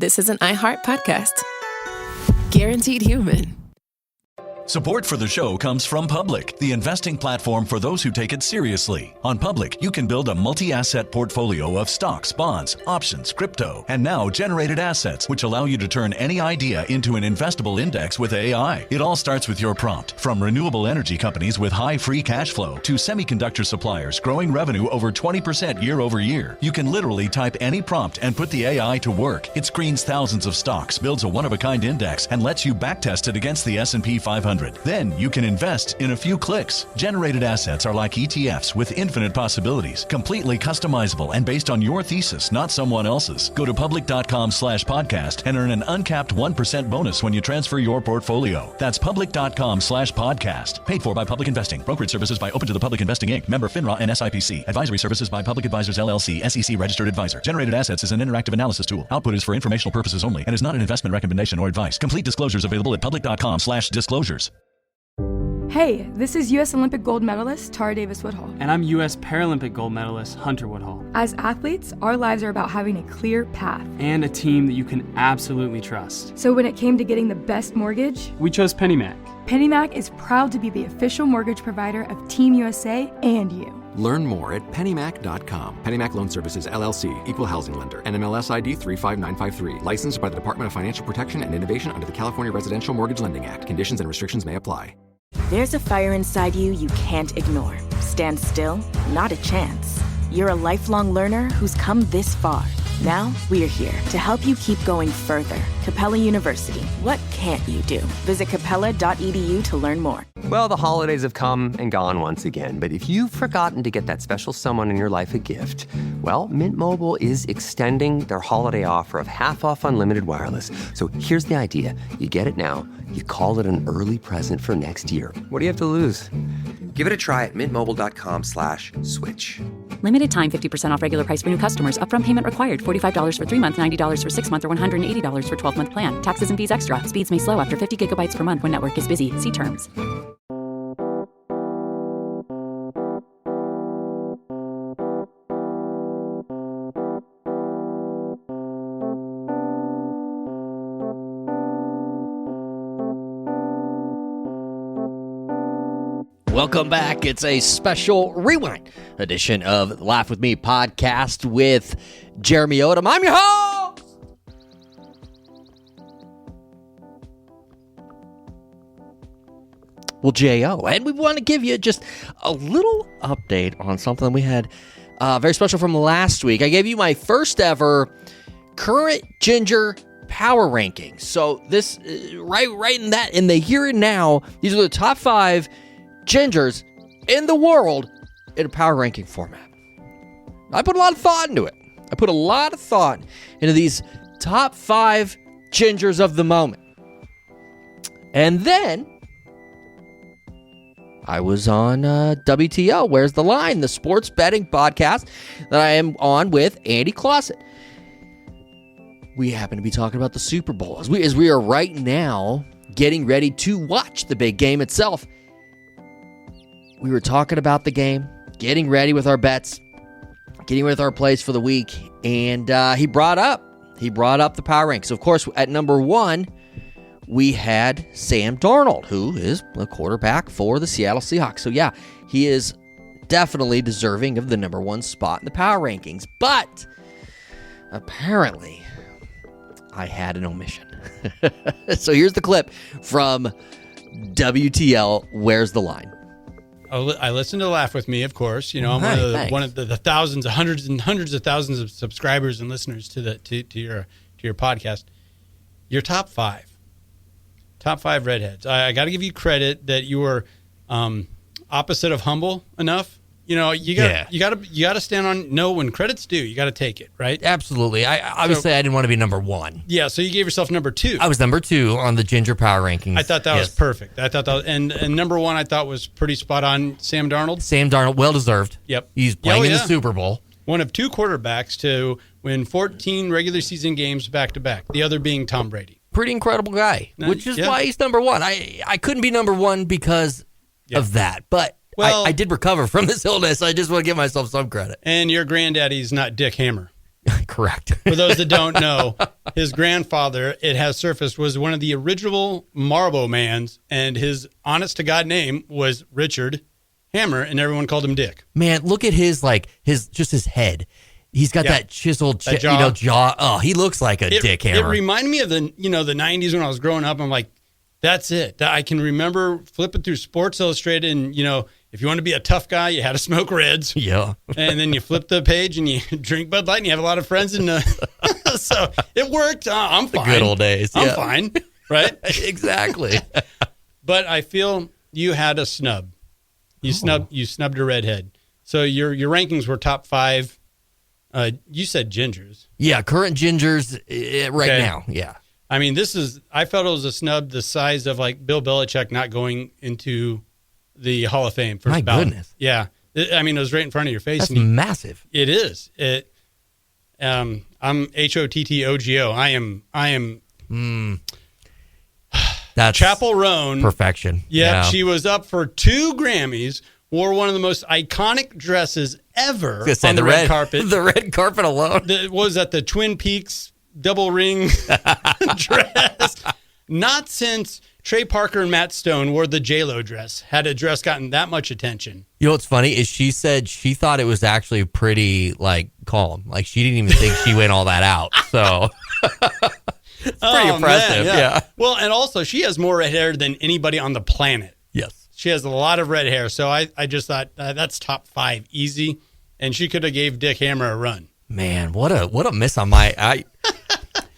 this is an iHeart podcast. Guaranteed human. Support for the show comes from Public, the investing platform for those who take it seriously. On Public, you can build a multi-asset portfolio of stocks, bonds, options, crypto, and now generated assets, which allow you to turn any idea into an investable index with AI. It all starts with your prompt. From renewable energy companies with high free cash flow to semiconductor suppliers growing revenue over 20% year over year, you can literally type any prompt and put the AI to work. It screens thousands of stocks, builds a one-of-a-kind index, and lets you backtest it against the S&P 500. Then you can invest in a few clicks. Generated assets are like ETFs with infinite possibilities, completely customizable and based on your thesis, not someone else's. Go to public.com/podcast and earn an uncapped 1% bonus when you transfer your portfolio. That's public.com/podcast. Paid for by Public Investing. Brokerage services by Open to the Public Investing Inc. Member FINRA and SIPC. Advisory services by Public Advisors LLC, SEC registered advisor. Generated assets is an interactive analysis tool. Output is for informational purposes only and is not an investment recommendation or advice. Complete disclosures available at public.com/disclosures. Hey, this is U.S. Olympic gold medalist Tara Davis-Woodhull. And I'm U.S. Paralympic gold medalist Hunter Woodhull. As athletes, our lives are about having a clear path. And a team that you can absolutely trust. So when it came to getting the best mortgage, we chose PennyMac. PennyMac is proud to be the official mortgage provider of Team USA and you. Learn more at pennymac.com. PennyMac Loan Services, LLC, Equal Housing Lender, NMLS ID 35953. Licensed by the Department of Financial Protection and Innovation under the California Residential Mortgage Lending Act. Conditions and restrictions may apply. There's a fire inside you can't ignore. Stand still? Not a chance. You're a lifelong learner who's come this far. Now, we're here to help you keep going further. Capella University. What can't you do? Visit capella.edu to learn more. Well, the holidays have come and gone once again, but if you've forgotten to get that special someone in your life a gift, well, Mint Mobile is extending their holiday offer of half off unlimited wireless. So here's the idea. You get it now, you call it an early present for next year. What do you have to lose? Give it a try at mintmobile.com/switch. Limited time 50% off regular price for new customers. Upfront payment required. $45 for 3 months, $90 for 6 months, or $180 for 12-month plan. Taxes and fees extra. Speeds may slow after 50 gigabytes per month when network is busy. See terms. Welcome back. It's a special rewind edition of Laugh With Me podcast with Jeremy Odem. I'm your host. Well, J.O., and we want to give you just a little update on something we had very special from last week. I gave you my first ever current Ginger Power Ranking. So this, right in the here and now, these are the top 5 Gingers in the world in a power ranking format. I put a lot of thought into it. I put a lot of thought into these top 5 Gingers of the moment. And then I was on WTL, Where's the Line, the sports betting podcast that I am on with Andy Closet. We happen to be talking about the Super Bowl as we are right now getting ready to watch the big game itself. We were talking about the game, getting ready with our bets, getting ready with our plays for the week, and he brought up the power ranks. Of course, at number 1, we had Sam Darnold, who is a quarterback for the Seattle Seahawks. So yeah, he is definitely deserving of the number 1 spot in the power rankings. But apparently, I had an omission. So here's the clip from WTL, Where's the Line? I listen to Laugh With Me, of course. You know, I'm one of the thousands, hundreds and hundreds of thousands of subscribers and listeners to your podcast. Your top 5 redheads. I got to give you credit that you were opposite of humble enough. You know, you got to stand on when credit's due. You got to take it, right? Absolutely. I didn't want to be number 1. Yeah, so you gave yourself number 2. I was number 2 on the Ginger Power Rankings. I thought that was perfect. I thought that and number 1 I thought was pretty spot on. Sam Darnold, well deserved. Yep, he's playing in the Super Bowl. One of 2 quarterbacks to win 14 regular season games back to back. The other being Tom Brady. Pretty incredible guy, which is why he's number 1. I couldn't be number 1 because of that, but. Well, I did recover from this illness. I just want to give myself some credit. And your granddaddy's not Dick Hammer. Correct. For those that don't know, his grandfather, it has surfaced, was one of the original Marlboro Mans, and his honest-to-God name was Richard Hammer, and everyone called him Dick. Man, look at his head. He's got that chiseled jaw. Oh, he looks like a Dick Hammer. It reminded me of the 90s when I was growing up. I'm like, that's it. I can remember flipping through Sports Illustrated, and if you want to be a tough guy, you had to smoke Reds. Yeah. And then you flip the page and you drink Bud Light, and you have a lot of friends, and so it worked. I'm fine. The good old days. I'm fine, right? Exactly. But I feel you had a snub. You snubbed a redhead. So your rankings were top 5. You said gingers. Yeah, current gingers right now. Yeah. I mean, I felt it was a snub the size of like Bill Belichick not going into the Hall of Fame. My goodness. Yeah. I mean, it was right in front of your face. That's massive. It is. I'm HOTTOGO. I am. That's Chapel Roan. Perfection. Yeah. She was up for 2 Grammys, wore one of the most iconic dresses ever on the red carpet. The red carpet alone. Was that the Twin Peaks double ring dress? Not since Trey Parker and Matt Stone wore the J-Lo dress had a dress gotten that much attention. You know what's funny is she said she thought it was actually pretty calm. Like she didn't even think she went all that out. So it's pretty impressive. Man, yeah. Well, and also she has more red hair than anybody on the planet. Yes. She has a lot of red hair. So I just thought that's top 5 easy. And she could have gave Dick Hammer a run. Man, what a miss on my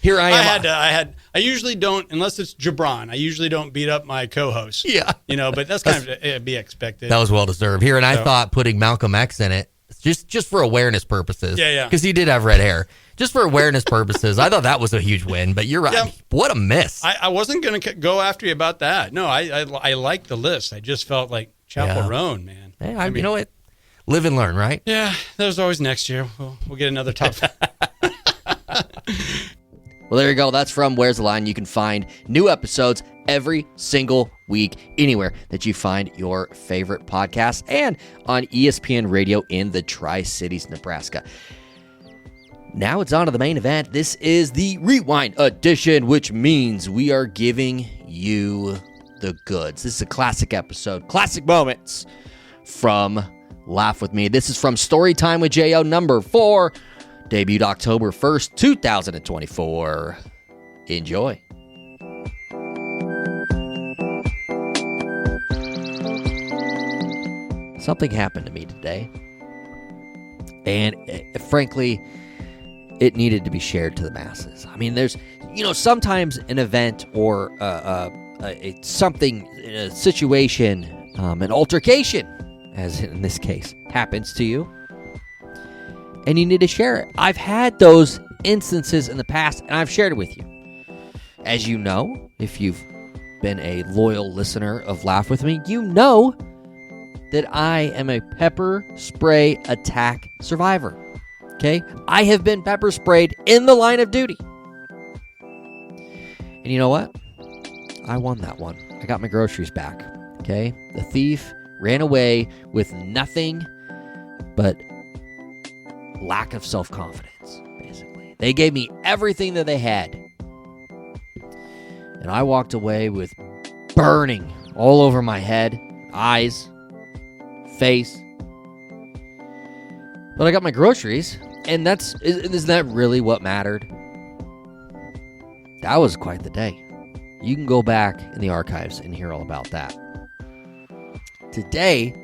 here I am. I usually don't, unless it's Gibran, I usually don't beat up my co-host. Yeah. But that's kind of be expected. That was well deserved. Here, and I thought putting Malcolm X in it, just for awareness purposes. Yeah. Because he did have red hair. Just for awareness purposes, I thought that was a huge win. But you're right. Yeah. What a miss. I wasn't going to go after you about that. No, I like the list. I just felt like Chapel Roan, man. Hey, you know what? Live and learn, right? Yeah, there's always next year. We'll get another top 5. Well, there you go. That's from Where's the Line. You can find new episodes every single week anywhere that you find your favorite podcast and on ESPN Radio in the Tri-Cities, Nebraska. Now it's on to the main event. This is the Rewind edition, which means we are giving you the goods. This is a classic episode, classic moments from Laugh With Me. This is from Storytime with J.O. number 4. Debuted October 1st, 2024. Enjoy. Something happened to me today. And frankly, it needed to be shared to the masses. I mean, there's, sometimes an event or something, a situation, an altercation, as in this case, happens to you. And you need to share it. I've had those instances in the past, and I've shared it with you. As you know, if you've been a loyal listener of Laugh With Me, you know that I am a pepper spray attack survivor. Okay? I have been pepper sprayed in the line of duty. And you know what? I won that one. I got my groceries back. Okay? The thief ran away with nothing but lack of self-confidence, basically. They gave me everything that they had. And I walked away with burning all over my head, eyes, face. But I got my groceries, and isn't that really what mattered? That was quite the day. You can go back in the archives and hear all about that. Today,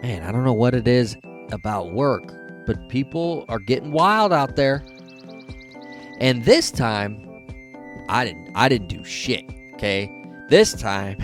man, I don't know what it is about work, but people are getting wild out there. And this time, I didn't do shit, okay? This time,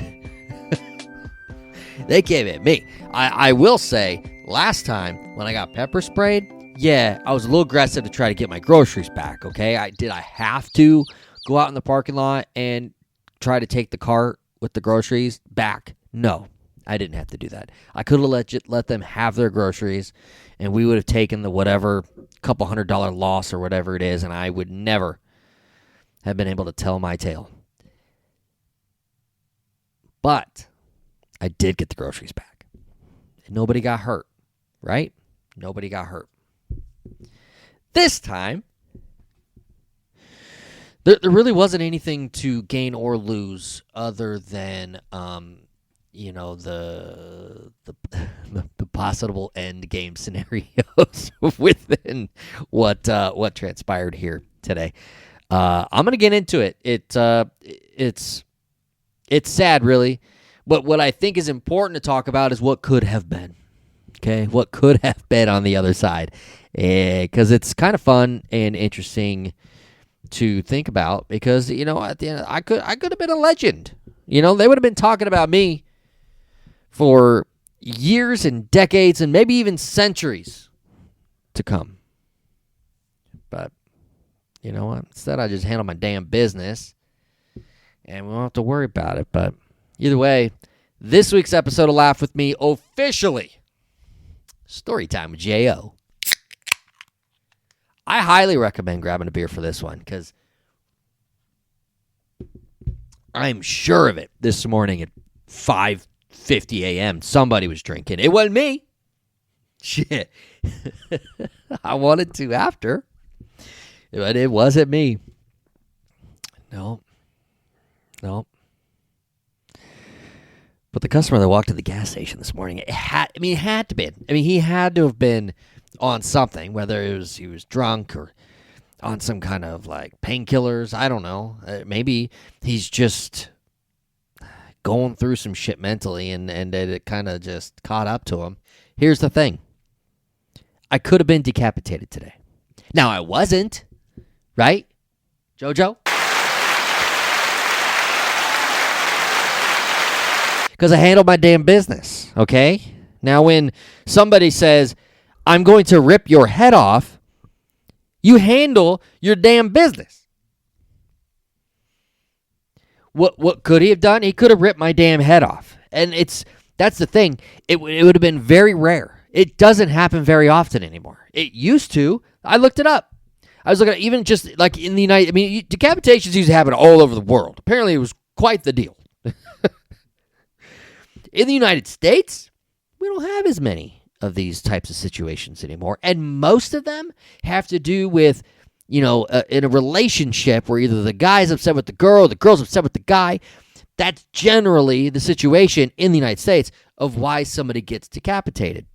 they came at me. I will say, last time, when I got pepper sprayed, yeah, I was a little aggressive to try to get my groceries back, okay? Did I have to go out in the parking lot and try to take the cart with the groceries back? No, I didn't have to do that. I could have let them have their groceries, and we would have taken the whatever couple $100 loss or whatever it is, and I would never have been able to tell my tale. But I did get the groceries back. And nobody got hurt, right? Nobody got hurt. this time, there really wasn't anything to gain or lose other than, the possible end game scenarios within what transpired here today. I'm gonna get into it. It's sad, really, but what I think is important to talk about is what could have been. Okay, what could have been on the other side, because it's kind of fun and interesting to think about. Because at the end, I could have been a legend. They would have been talking about me for years and decades and maybe even centuries to come. But you know what? Instead, I just handle my damn business, and we won't have to worry about it. But either way, this week's episode of Laugh With Me officially story time with J.O. I highly recommend grabbing a beer for this one because I'm sure of it. This morning at 5:50 a.m., somebody was drinking. It wasn't me. Shit. I wanted to after, but it wasn't me. No. But the customer that walked to the gas station this morning, it had to be. He had to have been on something, whether he was drunk or on some kind of like painkillers. I don't know. Maybe he's just going through some shit mentally, and it kind of just caught up to him. Here's the thing. I could have been decapitated today. Now, I wasn't, right, JoJo? Because I handle my damn business, okay? Now, when somebody says, I'm going to rip your head off, you handle your damn business. What could he have done? He could have ripped my damn head off. And that's the thing. It would have been very rare. It doesn't happen very often anymore. It used to. I looked it up. I was looking at even just like in the United... decapitations used to happen all over the world. Apparently, it was quite the deal. In the United States, we don't have as many of these types of situations anymore. And most of them have to do with, in a relationship where either the guy's upset with the girl or the girl's upset with the guy. That's generally the situation in the United States of why somebody gets decapitated.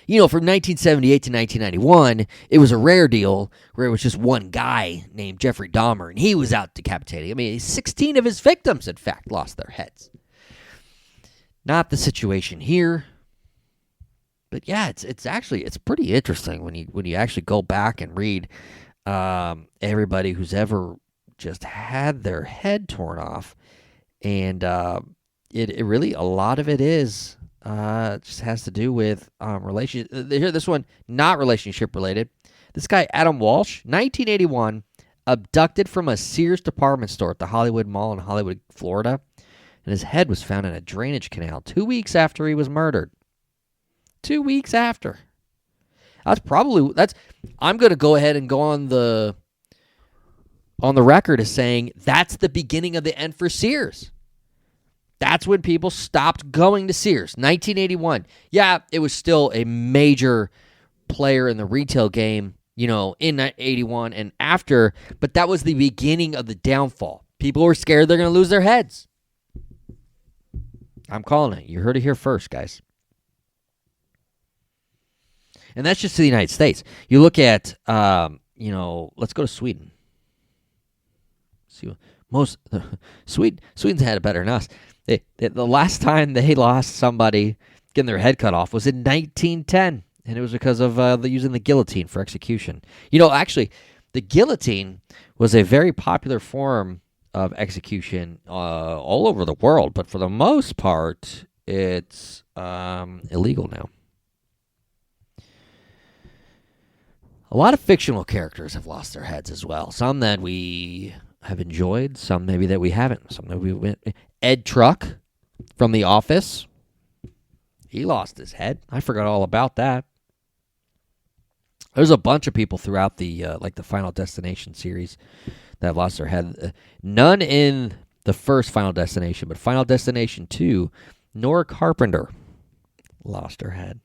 From 1978 to 1991, it was a rare deal where it was just one guy named Jeffrey Dahmer, and he was out decapitating. 16 of his victims, in fact, lost their heads. Not the situation here, but yeah, it's pretty interesting when you actually go back and read everybody who's ever just had their head torn off, and it really, a lot of it is just has to do with relationship. Here, this one not relationship related. This guy Adam Walsh, 1981, abducted from a Sears department store at the Hollywood Mall in Hollywood, Florida. And his head was found in a drainage canal 2 weeks after he was murdered. 2 weeks after. I'm going to go ahead and go on the record as saying that's the beginning of the end for Sears. That's when people stopped going to Sears. 1981. Yeah, it was still a major player in the retail game, in 81 and after, but that was the beginning of the downfall. People were scared they're going to lose their heads. I'm calling it. You heard it here first, guys. And that's just to the United States. You look at, let's go to Sweden. See, Sweden's had it better than us. The last time they lost somebody getting their head cut off was in 1910, and it was because of using the guillotine for execution. Actually, the guillotine was a very popular form of execution all over the world, but for the most part, it's illegal now. A lot of fictional characters have lost their heads as well. Some that we have enjoyed, some maybe that we haven't. Some that we Ed Truck from The Office, he lost his head. I forgot all about that. There's a bunch of people throughout the the Final Destination series that have lost their head. None in the first Final Destination, but Final Destination 2, Nora Carpenter lost her head.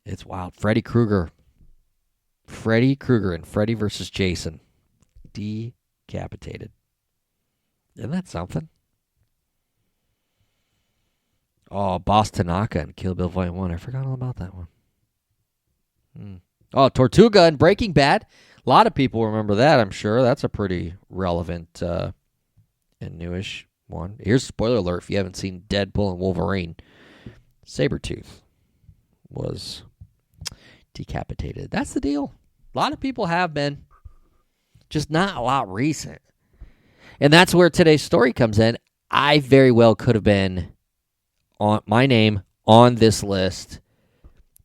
It's wild. Freddy Krueger and Freddy versus Jason. Decapitated. Isn't that something? Oh, Boss Tanaka and Kill Bill Volume 1. I forgot all about that one. Oh, Tortuga and Breaking Bad. A lot of people remember that, I'm sure. That's a pretty relevant and newish one. Here's a spoiler alert if you haven't seen Deadpool and Wolverine. Sabretooth was decapitated. That's the deal. A lot of people have been. Just not a lot recent. And that's where today's story comes in. I very well could have been on my name on this list.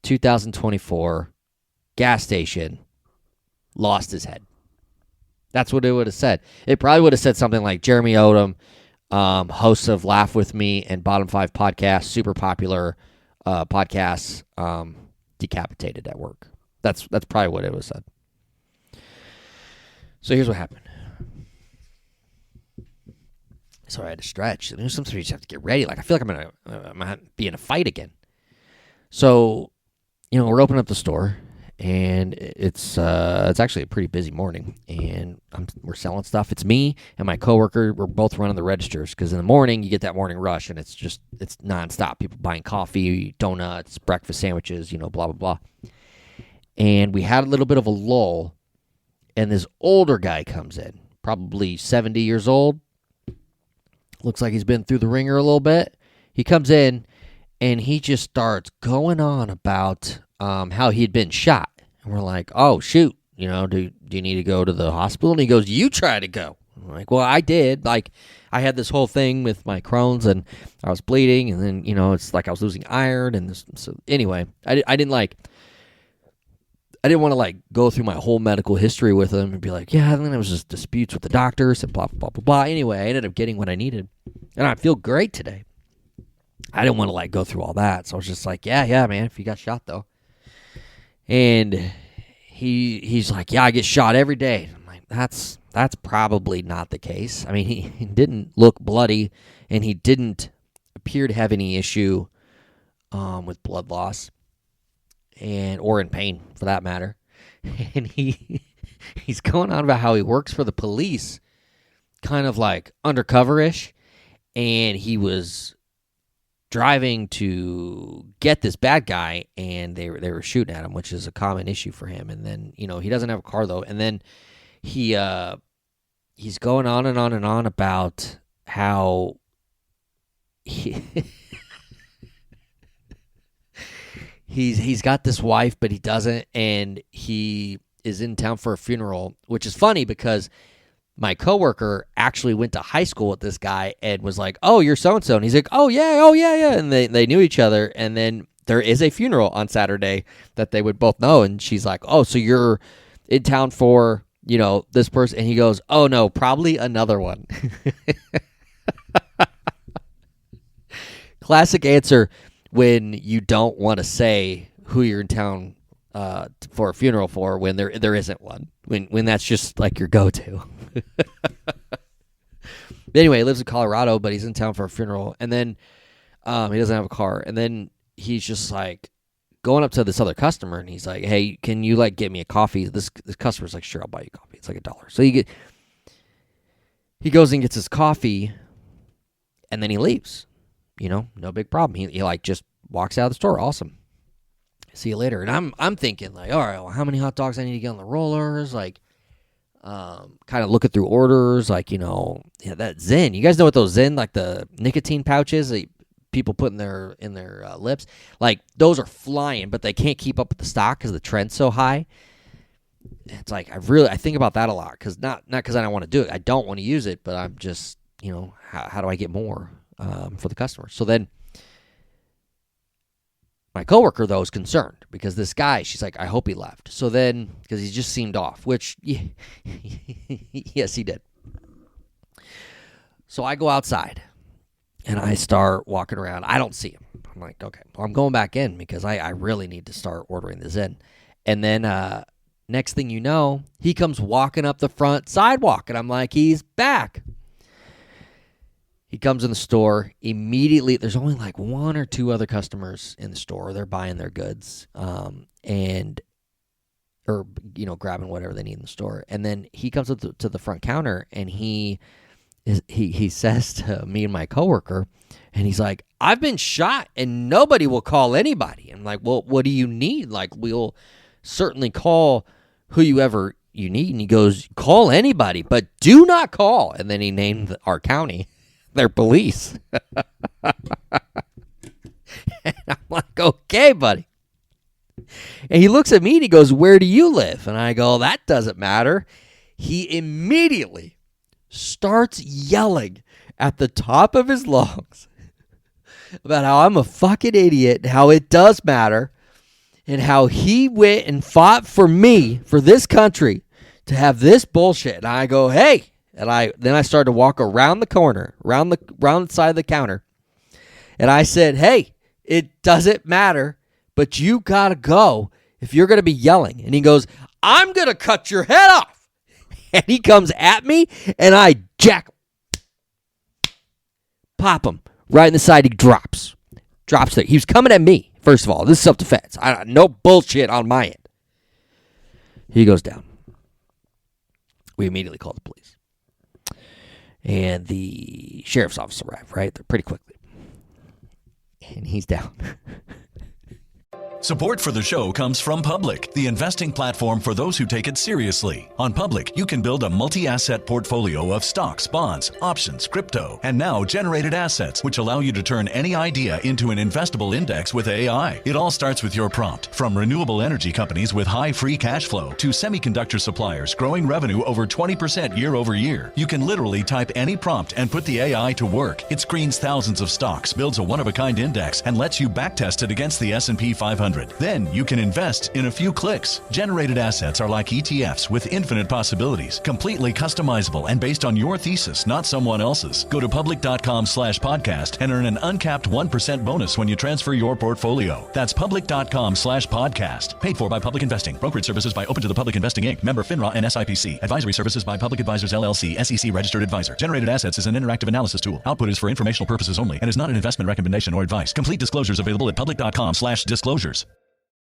2024 gas station lost his head. That's what it would have said. It probably would have said something like Jeremy Odem, host of Laugh With Me and Bottom 5 podcast, super popular podcasts, decapitated at work. That's probably what it was said. So here's what happened. So I had to stretch. And sometimes you just have to get ready. Like, I feel like I'm gonna be in a fight again. So, we're opening up the store, and it's actually a pretty busy morning, and we're selling stuff. It's me and my coworker. We're both running the registers because in the morning you get that morning rush, and it's nonstop. People buying coffee, donuts, breakfast sandwiches, blah blah blah. And we had a little bit of a lull, and this older guy comes in, probably 70 years old. Looks like he's been through the ringer a little bit. He comes in, and he just starts going on about how he'd been shot. And we're like, oh, shoot, do you need to go to the hospital? And he goes, you try to go. I'm like, well, I did. Like, I had this whole thing with my Crohn's, and I was bleeding, and then, it's like I was losing iron. And so anyway, I didn't want to, go through my whole medical history with him and be like, yeah, and then it was just disputes with the doctors and blah, blah, blah, blah. Anyway, I ended up getting what I needed, and I feel great today. I didn't want to, go through all that, so I was just like, yeah, man, if you got shot, though. And he's like, yeah, I get shot every day. And I'm like, that's probably not the case. I mean, he didn't look bloody, and he didn't appear to have any issue with blood loss. Or in pain, for that matter. And he's going on about how he works for the police, kind of like undercover-ish, and he was driving to get this bad guy, and they were shooting at him, which is a common issue for him. And then, he doesn't have a car, though. And then he's going on and on and on about how He's got this wife, but he doesn't, and he is in town for a funeral, which is funny because my coworker actually went to high school with this guy and was like, oh, you're so-and-so. And he's like, oh, yeah. And they knew each other, and then there is a funeral on Saturday that they would both know, and she's like, oh, so you're in town for, this person? And he goes, oh, no, probably another one. Classic answer when you don't want to say who you're in town for a funeral for when there isn't one. When that's just like your go-to. Anyway, he lives in Colorado, but he's in town for a funeral. And then he doesn't have a car. And then he's just like going up to this other customer, and he's like, hey, can you get me a coffee? This customer's like, sure, I'll buy you coffee. It's like $1. So he goes and gets his coffee, and then he leaves. No big problem. He just walks out of the store. Awesome. See you later. And I'm thinking all right, well, how many hot dogs I need to get on the rollers? Kind of looking through orders. That Zyn. You guys know what those Zyn, the nicotine pouches that people put in their lips? Those are flying, but they can't keep up with the stock because the trend's so high. It's I think about that a lot because not because I don't want to do it. I don't want to use it, but I'm just how do I get more for the customer? So then my coworker, though, is concerned because this guy, she's like, I hope he left. So then, because he just seemed off, which, yes, he did. So I go outside, and I start walking around. I don't see him. I'm like, okay, well, I'm going back in because I really need to start ordering this in. And then next thing you know, he comes walking up the front sidewalk, and I'm like, he's back. He comes in the store immediately. There's only like one or two other customers in the store. They're buying their goods, or grabbing whatever they need in the store. And then he comes up to the front counter, and he says to me and my coworker, and he's like, "I've been shot, and nobody will call anybody." I'm like, "Well, what do you need? Like, we'll certainly call whoever you need." And he goes, "Call anybody, but do not call." And then he named our county. Their police. And I'm like, "Okay, buddy." And he looks at me and he goes, "Where do you live?" And I go, "That doesn't matter." He immediately starts yelling at the top of his lungs about how I'm a fucking idiot, how it does matter, and how he went and fought for me, for this country, to have this bullshit. And I go, "Hey." And then I started to walk around the corner, around the side of the counter. And I said, "Hey, it doesn't matter, but you got to go if you're going to be yelling." And he goes, "I'm going to cut your head off." And he comes at me, and I jack him. Pop him right in the side. He drops there. He was coming at me, first of all. This is self-defense. No bullshit on my end. He goes down. We immediately call the police. And the sheriff's office arrived, right? They're pretty quickly. And he's down. Support for the show comes from Public, the investing platform for those who take it seriously. On Public, you can build a multi-asset portfolio of stocks, bonds, options, crypto, and now generated assets, which allow you to turn any idea into an investable index with AI. It all starts with your prompt. From renewable energy companies with high free cash flow to semiconductor suppliers growing revenue over 20% year over year, you can literally type any prompt and put the AI to work. It screens thousands of stocks, builds a one-of-a-kind index, and lets you backtest it against the S&P 500. Then you can invest in a few clicks. Generated assets are like ETFs with infinite possibilities, completely customizable and based on your thesis, not someone else's. Go to public.com/podcast and earn an uncapped 1% bonus when you transfer your portfolio. That's public.com/podcast. Paid for by Public Investing. Brokerage services by Open to the Public Investing Inc. Member FINRA and SIPC. Advisory services by Public Advisors LLC, SEC registered advisor. Generated assets is an interactive analysis tool. Output is for informational purposes only and is not an investment recommendation or advice. Complete disclosures available at public.com/disclosures.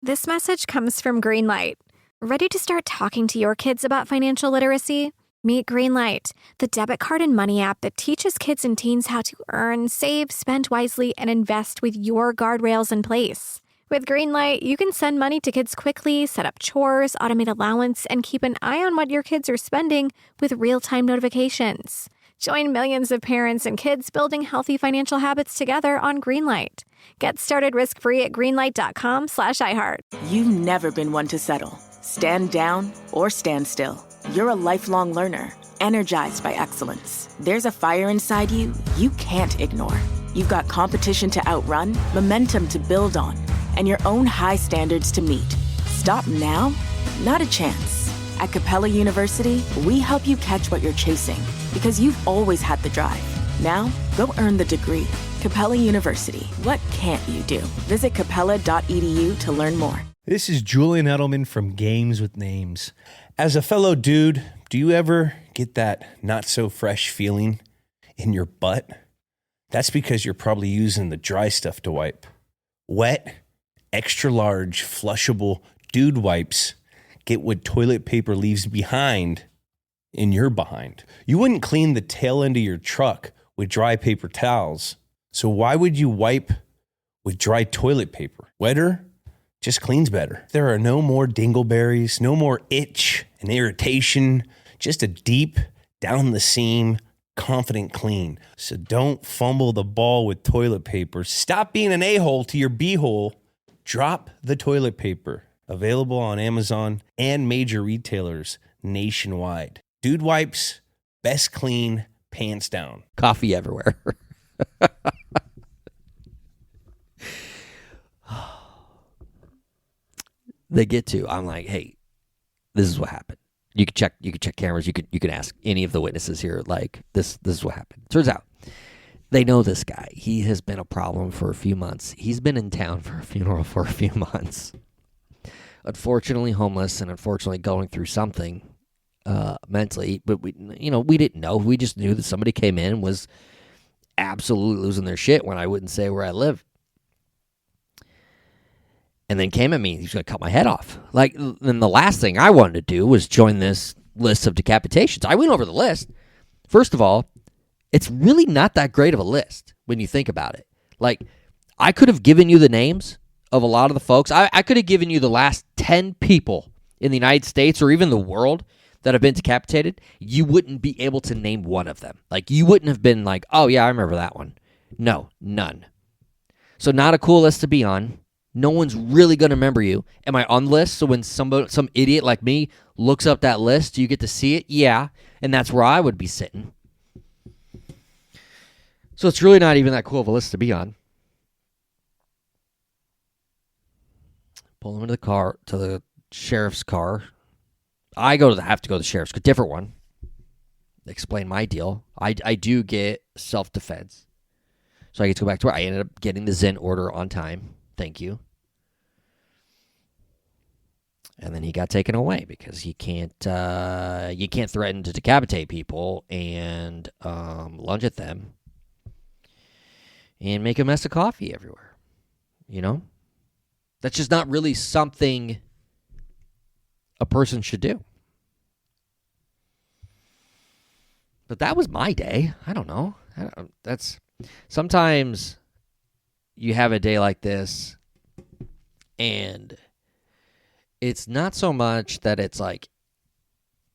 This message comes from Greenlight. Ready to start talking to your kids about financial literacy? Meet Greenlight, the debit card and money app that teaches kids and teens how to earn, save, spend wisely, and invest with your guardrails in place. With Greenlight, you can send money to kids quickly, set up chores, automate allowance, and keep an eye on what your kids are spending with real-time notifications. Join millions of parents and kids building healthy financial habits together on Greenlight. Get started risk-free at greenlight.com/iHeart. You've never been one to settle. Stand down or stand still. You're a lifelong learner, energized by excellence. There's a fire inside you can't ignore. You've got competition to outrun, momentum to build on, and your own high standards to meet. Stop now? Not a chance. At Capella University, we help you catch what you're chasing because you've always had the drive. Now, go earn the degree. Capella University. What can't you do? Visit capella.edu to learn more. This is Julian Edelman from Games with Names. As a fellow dude, do you ever get that not so fresh feeling in your butt? That's because you're probably using the dry stuff to wipe. Wet, extra large, flushable dude wipes get what toilet paper leaves behind in your behind. You wouldn't clean the tail end of your truck with dry paper towels. So why would you wipe with dry toilet paper? Wetter just cleans better. There are no more dingleberries, no more itch and irritation, just a deep, down the seam, confident clean. So don't fumble the ball with toilet paper. Stop being an a-hole to your b-hole. Drop the toilet paper. Available on Amazon and major retailers nationwide. Dude wipes, best clean, pants down. Coffee everywhere. They get to. I'm like, hey, this is what happened. You can check cameras. You can ask any of the witnesses here. Like this is what happened. Turns out they know this guy. He has been a problem for a few months. He's been in town for a funeral for a few months. Unfortunately homeless and unfortunately going through something mentally. But we didn't know. We just knew that somebody came in and was absolutely losing their shit when I wouldn't say where I live. And then came at me. He was going to cut my head off. Like, then the last thing I wanted to do was join this list of decapitations. I went over the list. First of all, it's really not that great of a list when you think about it. Like, I could have given you the names of a lot of the folks. I could have given you the last 10 people in the United States or even the world that have been decapitated. You wouldn't be able to name one of them. Like, you wouldn't have been like, oh, yeah, I remember that one. No, none. So not a cool list to be on. No one's really going to remember you. Am I on the list? So when some idiot like me looks up that list, do you get to see it? Yeah. And that's where I would be sitting. So it's really not even that cool of a list to be on. Pull him into the car, to the sheriff's car. I have to go to the sheriff's, a different one. Explain my deal. I do get self-defense. So I get to go back to where I ended up getting the Zen order on time. Thank you. And then he got taken away because you can't threaten to decapitate people and lunge at them and make a mess of coffee everywhere. You know? That's just not really something a person should do. But that was my day. I don't know. That's sometimes you have a day like this, and it's not so much that it's like,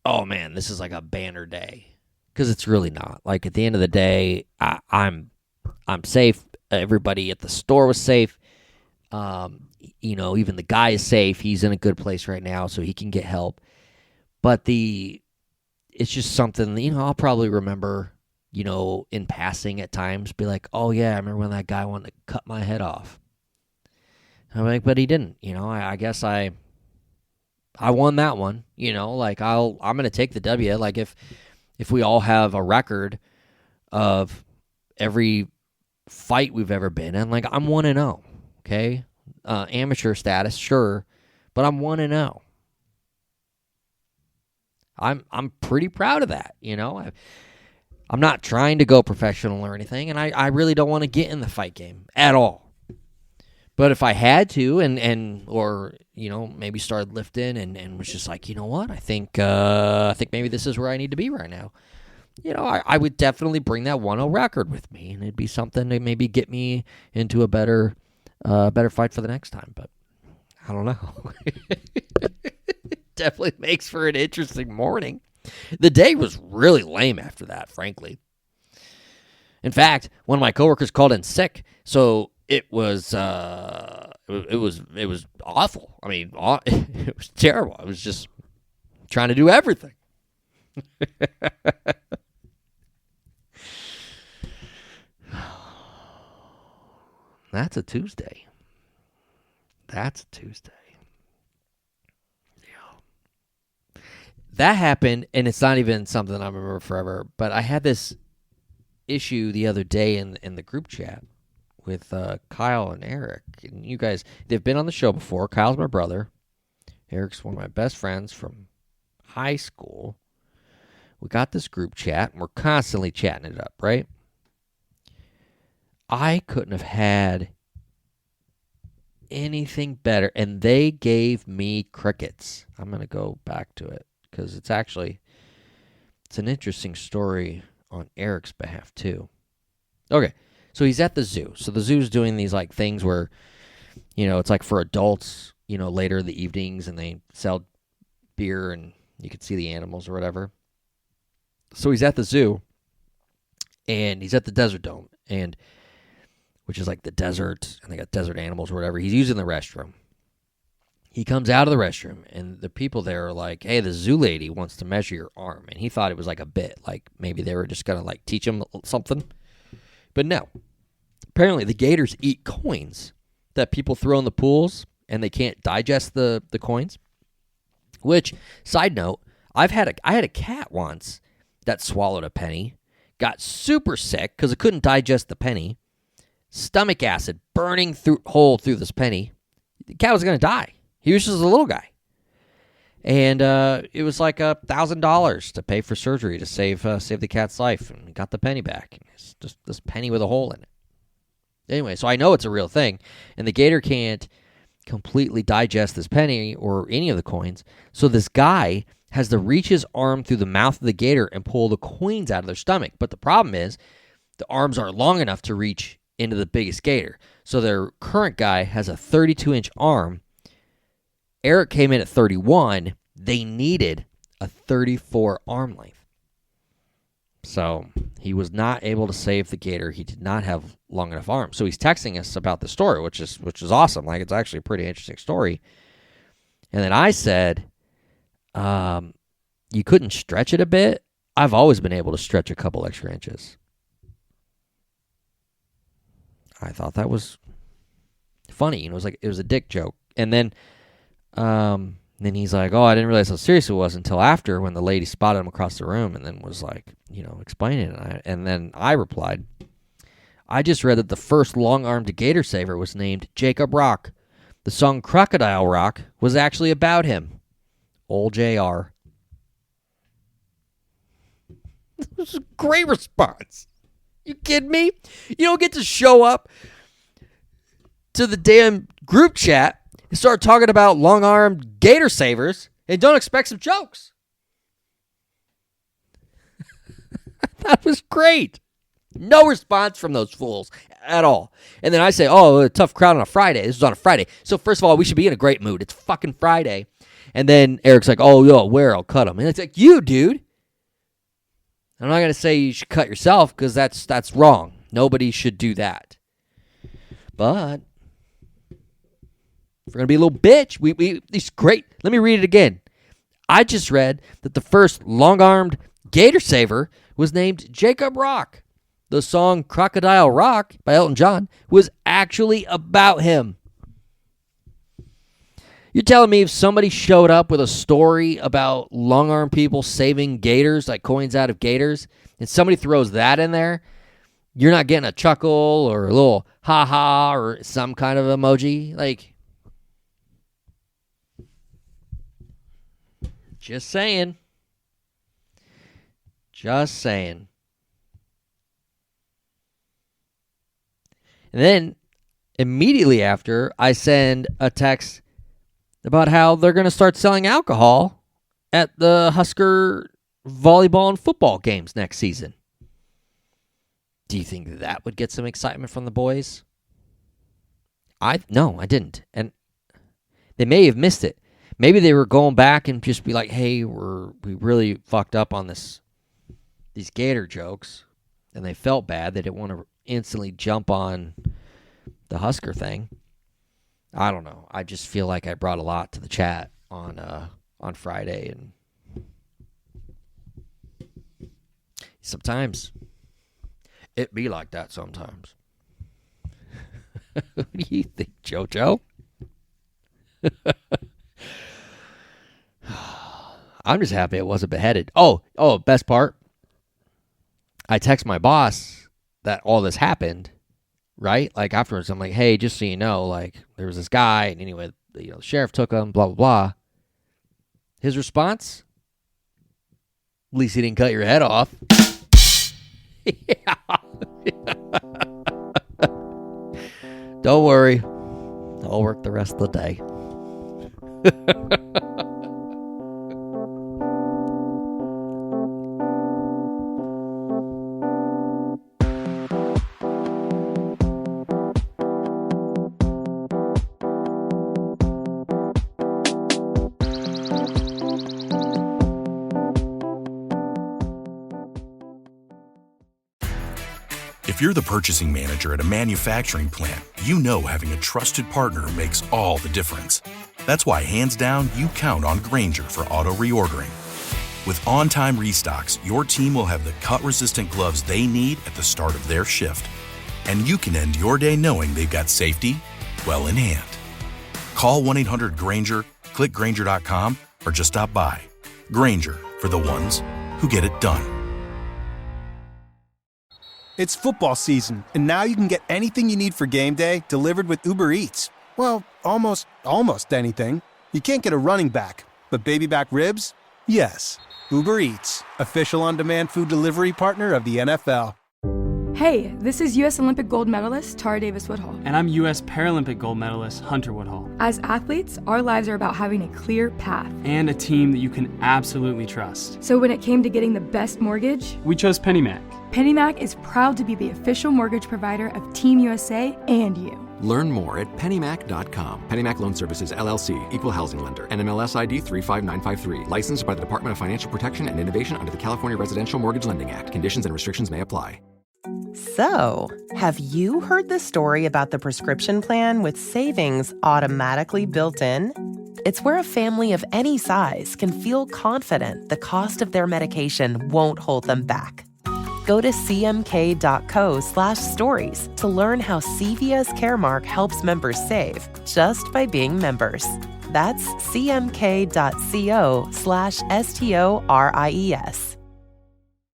oh man, this is like a banner day, because it's really not. Like, at the end of the day, I'm safe. Everybody at the store was safe. Even the guy is safe. He's in a good place right now, so he can get help. But it's just something, I'll probably remember, in passing at times, be like, oh yeah, I remember when that guy wanted to cut my head off. I'm like, but he didn't, I guess I won that one, like I'm going to take the W. Like if we all have a record of every fight we've ever been in, like I'm 1-0, okay? Amateur status, sure, but I'm 1-0. I'm pretty proud of that, I'm not trying to go professional or anything, and I really don't want to get in the fight game at all. But if I had to, or maybe started lifting and was just like, you know what, I think maybe this is where I need to be right now. I would definitely bring that 1-0 record with me, and it'd be something to maybe get me into a better fight for the next time. But I don't know. It definitely makes for an interesting morning. The day was really lame after that, frankly. In fact, one of my coworkers called in sick, so it was awful. I mean, it was terrible. I was just trying to do everything. That's a Tuesday. Yeah. That happened, and it's not even something I remember forever, but I had this issue the other day in the group chat with Kyle and Eric. And you guys, they've been on the show before. Kyle's my brother. Eric's one of my best friends from high school. We got this group chat, and we're constantly chatting it up, right? I couldn't have had anything better, and they gave me crickets. I'm going to go back to it because it's an interesting story on Eric's behalf too. Okay, so he's at the zoo. So the zoo's doing these like things where, it's like for adults, later in the evenings, and they sell beer and you can see the animals or whatever. So he's at the zoo, and he's at the Desert Dome, which is like the desert, and they got desert animals or whatever. He's using the restroom. He comes out of the restroom, and the people there are like, hey, the zoo lady wants to measure your arm. And he thought it was like a bit, like maybe they were just going to like teach him something. But no. Apparently the gators eat coins that people throw in the pools, and they can't digest the coins. Which, side note, I had a cat once that swallowed a penny, got super sick because it couldn't digest the penny. Stomach acid burning hole through this penny. The cat was going to die. He was just a little guy. And it was like $1,000 to pay for surgery to save the cat's life, and got the penny back. It's just this penny with a hole in it. Anyway, so I know it's a real thing, and the gator can't completely digest this penny or any of the coins. So this guy has to reach his arm through the mouth of the gator and pull the coins out of their stomach. But the problem is the arms aren't long enough to reach into the biggest gator. So their current guy has a 32-inch arm. Eric came in at 31. They needed a 34 arm length. So he was not able to save the gator. He did not have long enough arms. So he's texting us about the story, which is awesome. Like, it's actually a pretty interesting story. And then I said, you couldn't stretch it a bit? I've always been able to stretch a couple extra inches. I thought that was funny. It was like, it was a dick joke. And then he's like, oh, I didn't realize how serious it was until after, when the lady spotted him across the room and then was like, explaining it. And then I replied, I just read that the first long-armed gator saver was named Jacob Rock. The song Crocodile Rock was actually about him. Old JR. This was a great response. You kidding me? You don't get to show up to the damn group chat and start talking about long-armed gator savers and don't expect some jokes. That was great. No response from those fools at all. And then I say, oh, a tough crowd on a Friday. This was on a Friday. So first of all, we should be in a great mood. It's fucking Friday. And then Eric's like, oh, yo, where? I'll cut him. And it's like, you, dude. I'm not going to say you should cut yourself, because that's wrong. Nobody should do that. But if we're going to be a little bitch, it's great. Let me read it again. I just read that the first long-armed gator saver was named Jacob Rock. The song Crocodile Rock by Elton John was actually about him. You're telling me if somebody showed up with a story about long-armed people saving gators, like coins out of gators, and somebody throws that in there, you're not getting a chuckle or a little ha-ha or some kind of emoji? Like, just saying. Just saying. And then, immediately after, I send a text about how they're going to start selling alcohol at the Husker volleyball and football games next season. Do you think that would get some excitement from the boys? No, I didn't. And they may have missed it. Maybe they were going back and just be like, hey, we really fucked up on these Gator jokes, and they felt bad. They didn't want to instantly jump on the Husker thing. I don't know. I just feel like I brought a lot to the chat on Friday, and sometimes it be like that sometimes. What do you think, JoJo? I'm just happy it wasn't beheaded. Oh, best part. I text my boss that all this happened, right? Like, afterwards, I'm like, hey, just so you know, like, there was this guy, and anyway, the sheriff took him, blah, blah, blah. His response? At least he didn't cut your head off. Yeah. Don't worry. I'll work the rest of the day. If you're the purchasing manager at a manufacturing plant, you know having a trusted partner makes all the difference. That's why, hands down, you count on Grainger for auto reordering. With on-time restocks, your team will have the cut-resistant gloves they need at the start of their shift. And you can end your day knowing they've got safety well in hand. Call 1-800-GRAINGER, click Grainger.com, or just stop by. Grainger, for the ones who get it done. It's football season, and now you can get anything you need for game day delivered with Uber Eats. Well, almost anything. You can't get a running back, But baby back ribs? Yes. Uber Eats, official on-demand food delivery partner of the NFL. Hey, this is U.S. Olympic gold medalist Tara Davis-Woodhull. And I'm U.S. Paralympic gold medalist Hunter Woodhull. As athletes, our lives are about having a clear path. And a team that you can absolutely trust. So when it came to getting the best mortgage, we chose PennyMac. PennyMac is proud to be the official mortgage provider of Team USA and you. Learn more at pennymac.com. PennyMac Loan Services, LLC, Equal Housing Lender, NMLS ID 35953. Licensed by the Department of Financial Protection and Innovation under the California Residential Mortgage Lending Act. Conditions and restrictions may apply. So, have you heard the story about the prescription plan with savings automatically built in? It's where a family of any size can feel confident the cost of their medication won't hold them back. Go to cmk.co/stories to learn how CVS Caremark helps members save just by being members. That's cmk.co/STORIES.